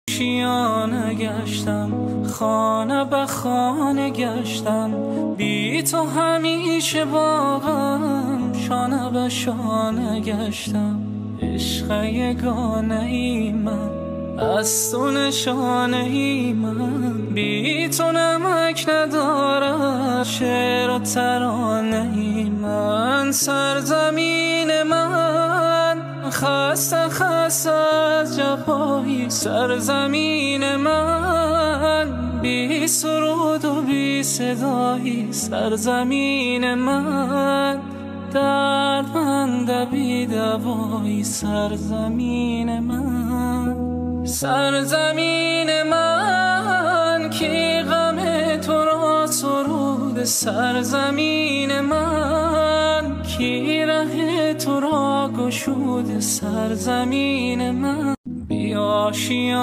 شیانه گشتم، خانه به خانه گشتم، بی تو همیشه باغم، شانه به شانه گشتم. عشق یگانه ای من، از تو نشانه ای من، بی تو نمک ندارد شعر و ترانه ای من. سرزمین من خسته خسته از جفایی، سرزمین من بی سرود و بی صدایی، سرزمین من دردمند بی دوایی، سرزمین من. سرزمین من کی غم تو را سرود، سرزمین من کی ره تو را گشود، سرزمین من. بی آشیان